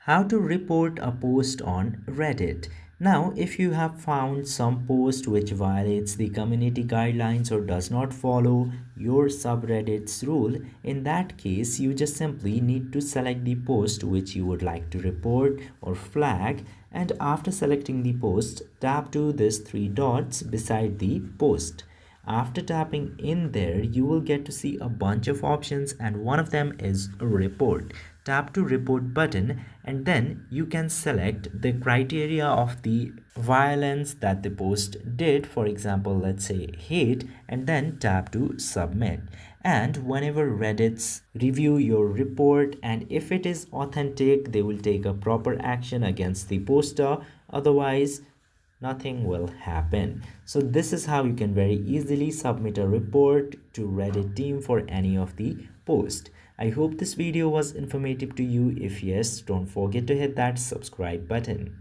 How to report a post on Reddit. Now, if you have found some post which violates the community guidelines or does not follow your subreddit's rule, in that case, you just simply need to select the post which you would like to report or flag, and after selecting the post, tap to these three dots beside the post. After tapping in there, you will get to see a bunch of options, and one of them is report. Tap to report button, and then you can select the criteria of the violence that the post did. For example, let's say hate, and then tap to submit. And whenever Reddit's review your report, and if it is authentic, they will take a proper action against the poster. Otherwise, nothing will happen. So this is how you can very easily submit a report to Reddit team for any of the post. I hope this video was informative to you. If yes, don't forget to hit that subscribe button.